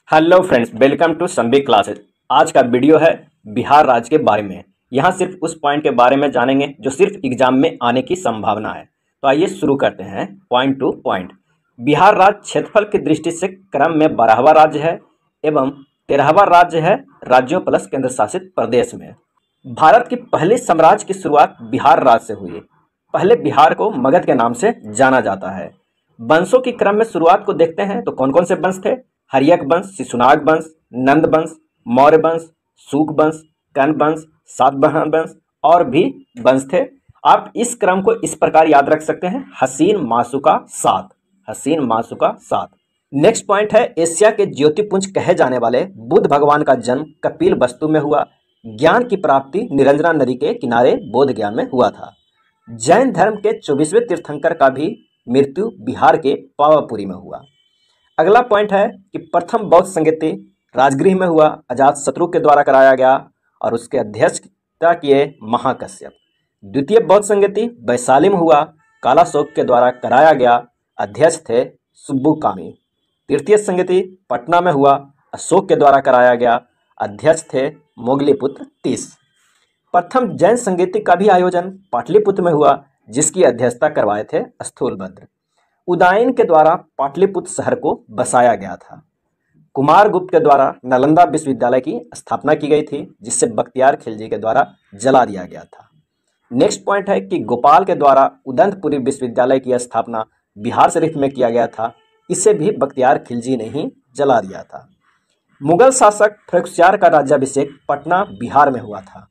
Hello friends, welcome to Sambi classes. आज का video है बिहार राज्य के बारे में। यहाँ सिर्फ उस पॉइंट के बारे में जानेंगे जो सिर्फ एग्जाम में आने की संभावना है। तो आइए शुरू करते हैं पॉइंट टू पॉइंट। बिहार राज्य क्षेत्रफल की दृष्टि से क्रम में 12वां राज्य है एवं 13वां राज्य है राज्यों प्लस केंद्र शासित प्रदेश में। भारत की पहली साम्राज्य की शुरुआत बिहार राज्य से हुई। पहले बिहार को मगध के नाम से जाना जाता है। वंशों की क्रम में शुरुआत को देखते हैं तो कौन कौन से वंश थे? हर्यक वंश, शिशुनाग वंश, नंद वंश, मौर्य वंश, सूक वंश, कर्ण वंश, सातवाहन वंश और भी वंश थे। आप इस क्रम को इस प्रकार याद रख सकते हैं: हसीन मासुका सात, हसीन मासुका सात। नेक्स्ट पॉइंट है एशिया के ज्योतिपुंज कहे जाने वाले बुद्ध भगवान का जन्म कपिल वस्तु में हुआ। ज्ञान की प्राप्ति निरंजना नदी के किनारे बोध गया में हुआ था। जैन धर्म के 24वें तीर्थंकर का भी मृत्यु बिहार के पावापुरी में हुआ। अगला पॉइंट है कि प्रथम बौद्ध संगीति राजगृह में हुआ, अजातशत्रु के द्वारा कराया गया और उसके अध्यक्षता किए महाकश्यप। द्वितीय बौद्ध संगीति वैशाली में हुआ, कालाशोक के द्वारा कराया गया, अध्यक्ष थे सुब्बुकामी। तृतीय संगीति पटना में हुआ, अशोक के द्वारा कराया गया, अध्यक्ष थे मोगलीपुत्र तीस। प्रथम जैन संगीति का भी आयोजन पाटलिपुत्र में हुआ, जिसकी अध्यक्षता करवाए थे स्थूलभद्र। उदयन के द्वारा पाटलिपुत्र शहर को बसाया गया था। कुमारगुप्त के द्वारा नालंदा विश्वविद्यालय की स्थापना की गई थी, जिसे बख्तियार खिलजी के द्वारा जला दिया गया था। नेक्स्ट पॉइंट है कि गोपाल के द्वारा उदंतपुरी विश्वविद्यालय की स्थापना बिहार शरीफ में किया गया था, इसे भी बख्तियार खिलजी ने ही जला दिया था। मुगल शासक फ़र्रुखसियार का राज्याभिषेक पटना बिहार में हुआ था।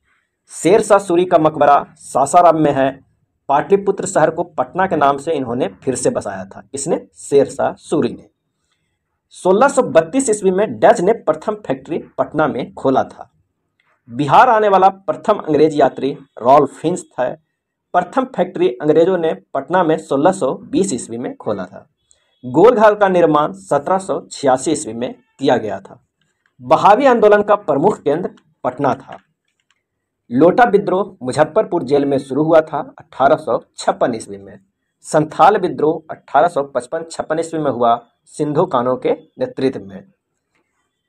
शेरशाह सूरी का मकबरा सासाराम में है। पाटलिपुत्र शहर को पटना के नाम से इन्होंने फिर से बसाया था। इसने शेरशाह सूरी ने 1632 ईस्वी में डच ने प्रथम फैक्ट्री पटना में खोला था। बिहार आने वाला प्रथम अंग्रेज यात्री रॉल्फ फिंच था। प्रथम फैक्ट्री अंग्रेजों ने पटना में 1620 ईस्वी में खोला था। गोलघर का निर्माण 1786 ईस्वी में किया गया था। बहावी आंदोलन का प्रमुख केंद्र पटना था। लोटा विद्रोह मुजफ्फरपुर जेल में शुरू हुआ था 1856 ईस्वी में। संथाल विद्रोह 1855-56 ईस्वी में हुआ, सिंधु कानो के नेतृत्व में।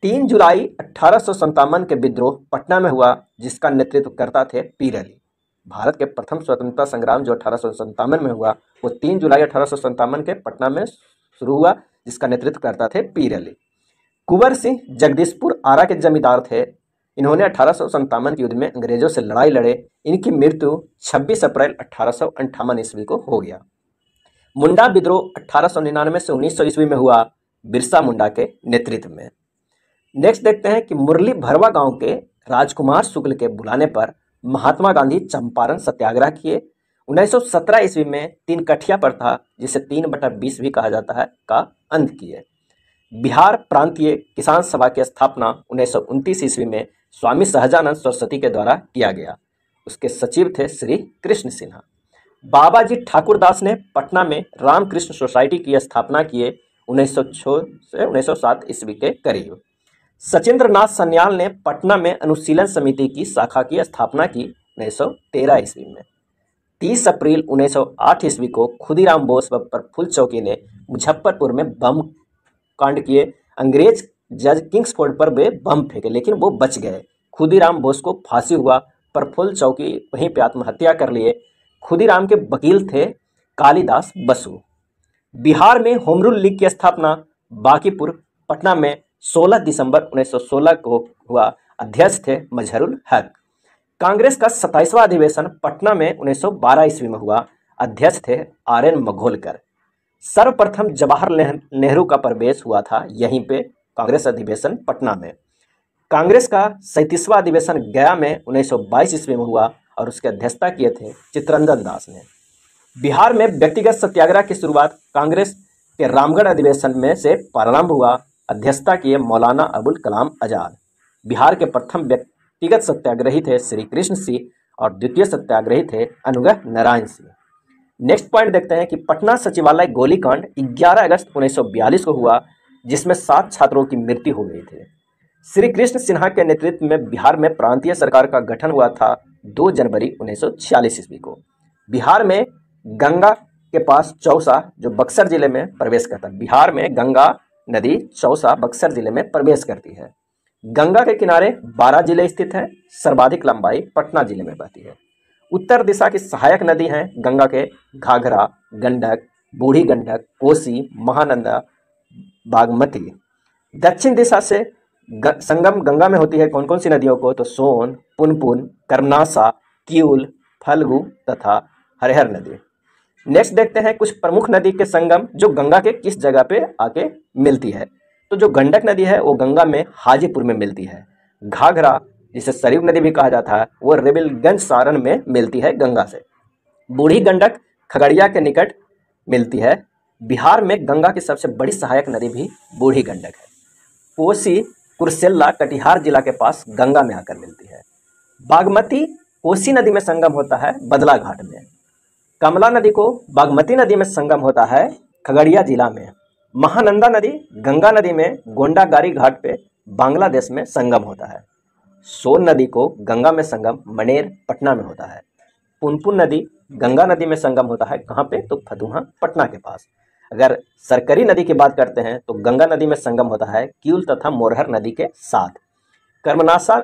3 जुलाई 1857 के विद्रोह पटना में हुआ, जिसका नेतृत्व करता थे पीर अली। भारत के प्रथम स्वतंत्रता संग्राम जो 1857 में हुआ, वो 3 जुलाई 1857 के पटना में शुरू हुआ, जिसका नेतृत्व करता थे पीर अली। कुंवर सिंह जगदीशपुर आरा के जमींदार थे। इन्होंने 1857 के युद्ध में अंग्रेजों से लड़ाई लड़े। इनकी मृत्यु 26 अप्रैल 1858 ईस्वी को हो गया। मुंडा विद्रोह 1899 से 1900 ईस्वी में हुआ, बिरसा मुंडा के नेतृत्व में। नेक्स्ट देखते हैं कि मुरली भरवा गांव के राजकुमार शुक्ल के बुलाने पर महात्मा गांधी चंपारण सत्याग्रह किए। 1917 ईस्वी में 3 कठिया प्रथा, जिसे 3/20 भी कहा जाता है, का अंत किए। बिहार प्रांतीय किसान सभा की स्थापना 1929 ईस्वी में स्वामी सहजानंद सरस्वती के द्वारा किया गया। उसके सचिव थे श्री कृष्ण सिन्हा। बाबाजी ठाकुरदास ने पटना में रामकृष्ण सोसाइटी की स्थापना किए 1906 से 1907 ईस्वी के करीब। सचिंद्र नाथ सन्याल ने पटना में अनुशीलन समिति की शाखा की स्थापना की 1913 ईस्वी में। 30 अप्रैल 1908 ईस्वी को खुदीराम बोस व प्रफुल्ल चौकी ने मुजफ्फरपुर में बम कांड किए। अंग्रेज जज किंग्सफोर्ड पर वे बम फेंके, लेकिन वो बच गए। खुदीराम बोस को फांसी हुआ। प्रफुल्ल चौकी वहीं पे आत्महत्या कर लिए। खुदीराम के वकील थे कालिदास बसु। बिहार में होम रूल लीग की स्थापना बांकीपुर पटना में 16 दिसंबर 1916 को हुआ। अध्यक्ष थे मजहरुल हक। कांग्रेस का 27वां अधिवेशन पटना में 1912 ईस्वी में हुआ। अध्यक्ष थे RN मघोलकर। सर्वप्रथम जवाहरलाल नेहरू का प्रवेश हुआ था यहीं पे कांग्रेस अधिवेशन पटना में। कांग्रेस का 37वां अधिवेशन गया में 1922 ईस्वी में हुआ और उसकी अध्यक्षता किए थे चित्तरंजन दास ने। बिहार में व्यक्तिगत सत्याग्रह की शुरुआत कांग्रेस के रामगढ़ अधिवेशन में से प्रारंभ हुआ। अध्यक्षता किए मौलाना अबुल कलाम आजाद। बिहार के प्रथम व्यक्तिगत सत्याग्रही थे श्री कृष्ण सिंह और द्वितीय सत्याग्रही थे अनुग्रह नारायण सिंह। नेक्स्ट पॉइंट देखते हैं कि पटना सचिवालय गोलीकांड 11 अगस्त 1942 को हुआ, जिसमें 7 छात्रों की मृत्यु हो गई थी। श्री कृष्ण सिन्हा के नेतृत्व में बिहार में प्रांतीय सरकार का गठन हुआ था 2 जनवरी 1946 ईस्वी को। बिहार में गंगा के पास चौसा जो बक्सर जिले में प्रवेश करता है। बिहार में गंगा नदी चौसा बक्सर जिले में प्रवेश करती है। गंगा के किनारे 12 जिले स्थित हैं। सर्वाधिक लंबाई पटना जिले में बहती है। उत्तर दिशा की सहायक नदी हैं गंगा के घाघरा, गंडक, बूढ़ी गंडक, कोसी, महानंदा, बागमती। दक्षिण दिशा से संगम गंगा में होती है कौन कौन सी नदियों को, तो सोन, पुनपुन, कर्मनासा, किऊल, फल्गु तथा हरिहर नदी। नेक्स्ट देखते हैं कुछ प्रमुख नदी के संगम जो गंगा के किस जगह पे आके मिलती है। तो जो गंडक नदी है वो गंगा में हाजीपुर में मिलती है। घाघरा जिसे सरयू नदी भी कहा जाता है वो रेबिलगंज सारण में मिलती है गंगा से। बूढ़ी गंडक खगड़िया के निकट मिलती है। बिहार में गंगा की सबसे बड़ी सहायक नदी भी बूढ़ी गंडक है। कोसी कुर्सेला कटिहार जिला के पास गंगा में आकर मिलती है। बागमती कोसी नदी में संगम होता है बदला घाट में। कमला नदी को बागमती नदी में संगम होता है खगड़िया जिला में। महानंदा नदी गंगा नदी में गोंडागारी घाट पे बांग्लादेश में संगम होता है। सोन नदी को गंगा में संगम मनेर पटना में होता है। पुनपुन नदी गंगा नदी में संगम होता है कहाँ पे, तो फतुहा पटना के पास। अगर सरकरी नदी की बात करते हैं तो गंगा नदी में संगम होता है किऊल तथा मोरहर नदी के साथ। कर्मनासा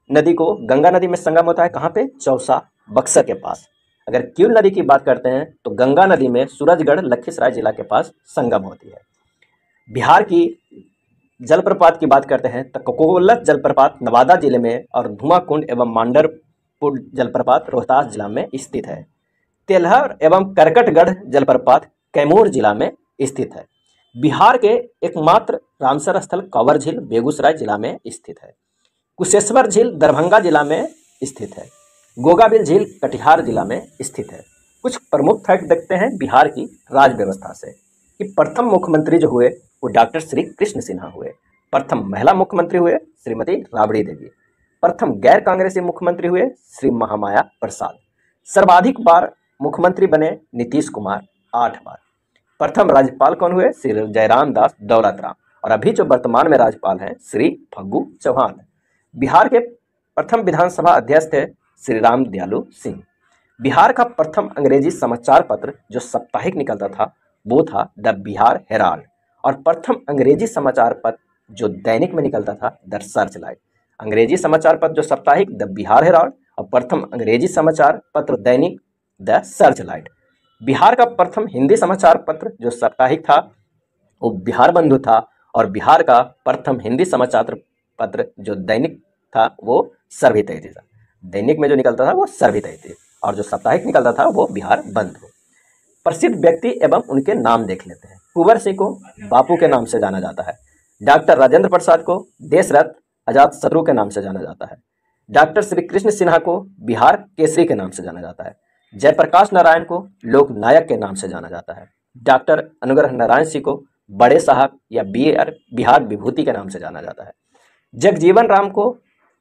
नदी को गंगा नदी में संगम होता है कहाँ पे, चौसा बक्सर के पास। अगर किऊल नदी की बात करते हैं तो गंगा नदी में सूरजगढ़ लखीसराय जिला के पास संगम होती है। बिहार की जलप्रपात की बात करते हैं तो कोकोलत जलप्रपात नवादा जिले में और धुआंकुंड एवं मांडरपुर जलप्रपात रोहतास जिला में स्थित है। तेलहर एवं करकटगढ़ जलप्रपात कैमूर जिला में स्थित है। बिहार के एकमात्र रामसर स्थल कंवर झील बेगूसराय जिला में स्थित है। कुशेश्वर झील दरभंगा जिला में स्थित है। गोगाबिल झील कटिहार जिला में स्थित है। कुछ प्रमुख फैक्ट देखते हैं बिहार की राज व्यवस्था से कि प्रथम मुख्यमंत्री जो हुए वो डॉक्टर श्री कृष्ण सिन्हा हुए। प्रथम महिला मुख्यमंत्री हुए श्रीमती राबड़ी देवी। प्रथम गैर कांग्रेसी मुख्यमंत्री हुए श्री महामाया प्रसाद। सर्वाधिक बार मुख्यमंत्री बने नीतीश कुमार 8 बार। प्रथम राज्यपाल कौन हुए, श्री जयराम दास दौलतराम। और अभी जो वर्तमान में राज्यपाल हैं श्री फग्गू चौहान। बिहार के प्रथम विधानसभा अध्यक्ष थे श्री राम दयालु सिंह। बिहार का प्रथम अंग्रेजी समाचार पत्र जो साप्ताहिक निकलता था वो था द बिहार हेराल्ड। और प्रथम अंग्रेजी समाचार पत्र जो दैनिक में निकलता था द सर्चलाइट। अंग्रेजी समाचार पत्र जो साप्ताहिक द बिहार हेराल्ड और प्रथम अंग्रेजी समाचार पत्र दैनिक द सर्चलाइट। बिहार का प्रथम हिंदी समाचार पत्र जो साप्ताहिक था वो बिहार बंधु था। और बिहार का प्रथम हिंदी समाचार पत्र जो दैनिक था वो सर्वहितैषी था। दैनिक में जो निकलता था वो सर्वहितैषी और जो साप्ताहिक निकलता था वो बिहार बंधु। प्रसिद्ध व्यक्ति एवं उनके नाम देख लेते हैं। कुंवर सिंह को बापू के नाम से जाना जाता है। डॉक्टर राजेंद्र प्रसाद को देशरत्न अजात शत्रु के नाम से जाना जाता है। डॉक्टर श्री कृष्ण सिन्हा को बिहार केसरी के नाम से जाना जाता है। जयप्रकाश नारायण को लोक नायक के नाम से जाना जाता है। डॉक्टर अनुग्रह नारायण सिंह को बड़े साहब या बिहार विभूति के नाम से जाना जाता है। जगजीवन राम को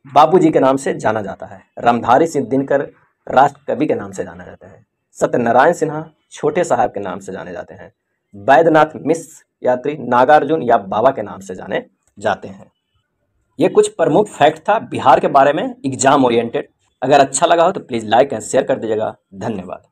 बापूजी के नाम से जाना जाता है। रामधारी सिंह दिनकर राष्ट्र कवि के नाम से जाना जाता है। सत्यनारायण सिन्हा छोटे साहब के नाम से जाने जाते हैं। वैद्यनाथ मिश्र यात्री नागार्जुन या बाबा के नाम से जाने जाते हैं। ये कुछ प्रमुख फैक्ट था बिहार के बारे में एग्जाम ओरिएंटेड। अगर अच्छा लगा हो तो प्लीज़ लाइक एंड शेयर कर दीजिएगा। धन्यवाद।